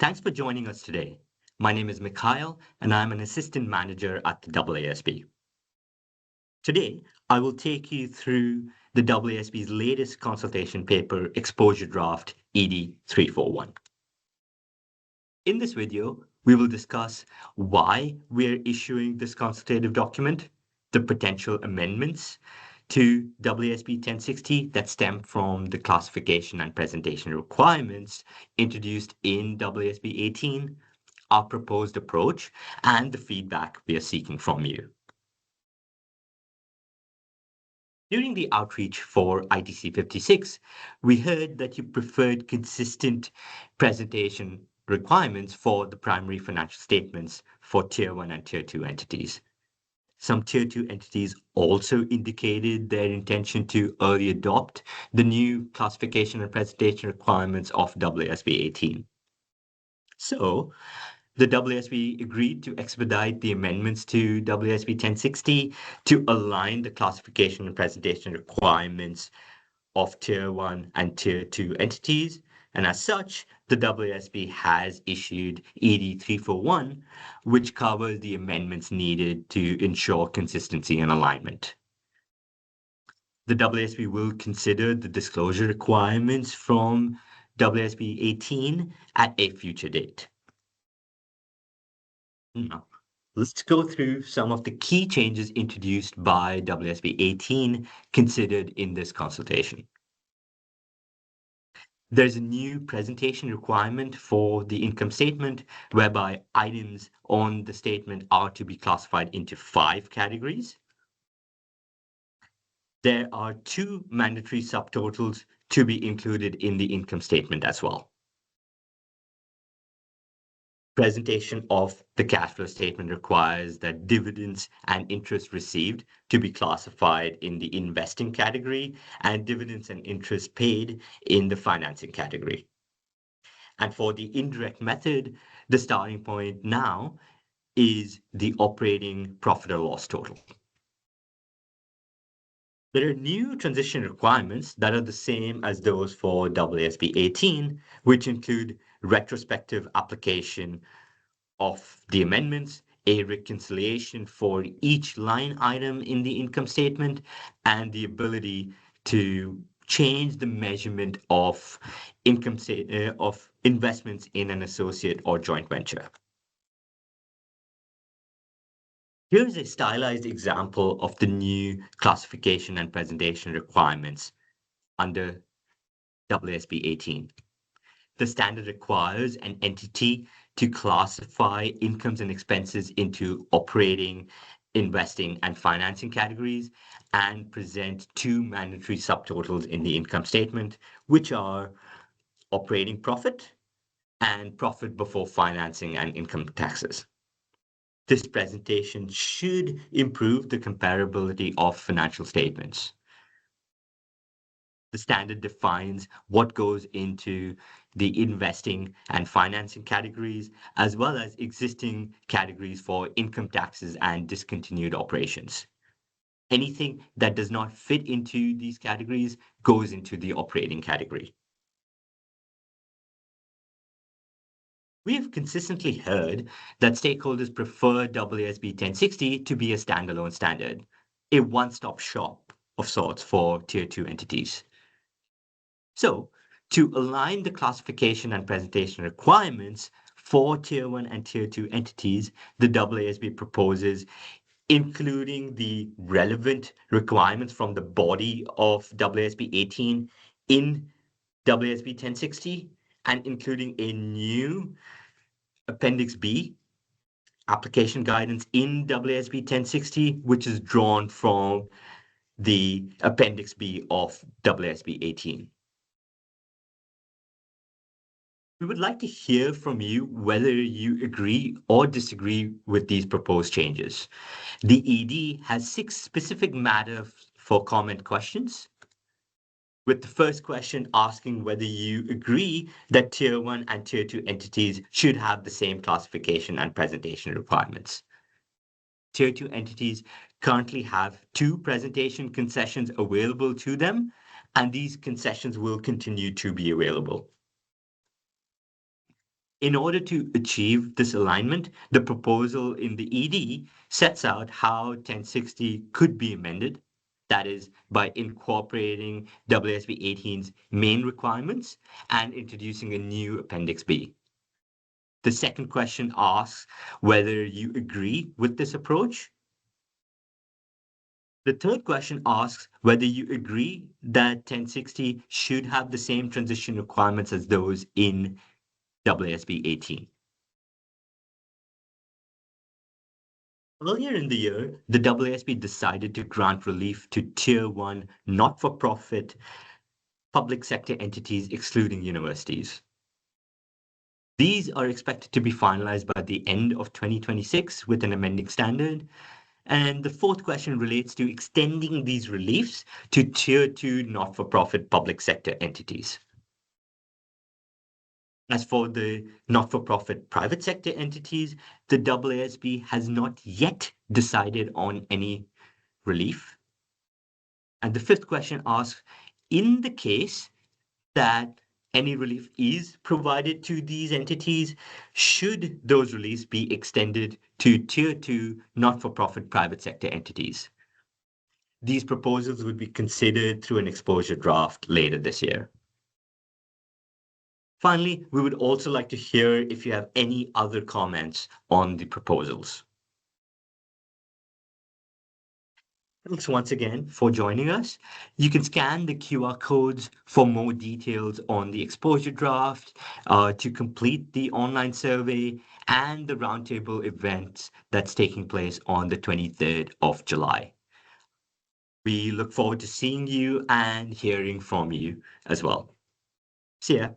Thanks for joining us today. My name is Mikhail, and I'm an assistant manager at the AASB. Today, I will take you through the AASB's latest consultation paper, Exposure Draft ED 341. In this video, we will discuss why we're issuing this consultative document, the potential amendments to AASB 1060 that stem from the classification and presentation requirements introduced in AASB 18, our proposed approach, and the feedback we are seeking from you. During the outreach for ITC 56, we heard that you preferred consistent presentation requirements for the primary financial statements for Tier 1 and Tier 2 entities. Some Tier 2 entities also indicated their intention to early adopt the new classification and presentation requirements of AASB 18. So, the AASB agreed to expedite the amendments to AASB 1060 to align the classification and presentation requirements of Tier 1 and Tier 2 entities. And as such, the AASB has issued ED 341, which covers the amendments needed to ensure consistency and alignment. The AASB will consider the disclosure requirements from AASB 18 at a future date. Now, let's go through some of the key changes introduced by AASB 18 considered in this consultation. There's a new presentation requirement for the income statement, whereby items on the statement are to be classified into 5 categories. There are 2 mandatory subtotals to be included in the income statement as well. Presentation of the cash flow statement requires that dividends and interest received to be classified in the investing category and dividends and interest paid in the financing category. And for the indirect method, the starting point now is the operating profit or loss total. There are new transition requirements that are the same as those for AASB 18, which include retrospective application of the amendments, a reconciliation for each line item in the income statement, and the ability to change the measurement of of investments in an associate or joint venture. Here's a stylized example of the new classification and presentation requirements under AASB 18. The standard requires an entity to classify incomes and expenses into operating, investing, and financing categories and present 2 mandatory subtotals in the income statement, which are operating profit and profit before financing and income taxes. This presentation should improve the comparability of financial statements. The standard defines what goes into the investing and financing categories, as well as existing categories for income taxes and discontinued operations. Anything that does not fit into these categories goes into the operating category. We have consistently heard that stakeholders prefer AASB 1060 to be a standalone standard, a one-stop shop of sorts for Tier 2 entities. So, to align the classification and presentation requirements for Tier 1 and Tier 2 entities, the AASB proposes including the relevant requirements from the body of AASB 18 in AASB 1060 and including a new Appendix B application guidance in AASB 1060, which is drawn from the Appendix B of AASB 18. We would like to hear from you whether you agree or disagree with these proposed changes. The ED has 6 specific matters for comment questions, with the first question asking whether you agree that Tier 1 and Tier 2 entities should have the same classification and presentation requirements. Tier 2 entities currently have 2 presentation concessions available to them, and these concessions will continue to be available. In order to achieve this alignment, the proposal in the ED sets out how 1060 could be amended. That is, by incorporating WSB 18's main requirements and introducing a new Appendix B. The second question asks whether you agree with this approach. The third question asks whether you agree that 1060 should have the same transition requirements as those in WSB 18. Earlier in the year, the AASB decided to grant relief to Tier 1 not-for-profit public sector entities excluding universities. These are expected to be finalized by the end of 2026 with an amending standard. And the fourth question relates to extending these reliefs to Tier 2 not-for-profit public sector entities. As for the not-for-profit private sector entities, the AASB has not yet decided on any relief. And the fifth question asks, in the case that any relief is provided to these entities, should those reliefs be extended to Tier 2 not-for-profit private sector entities? These proposals would be considered through an exposure draft later this year. Finally, we would also like to hear if you have any other comments on the proposals. Thanks once again for joining us. You can scan the QR codes for more details on the exposure draft, to complete the online survey, and the roundtable event that's taking place on the 23rd of July. We look forward to seeing you and hearing from you as well. See ya.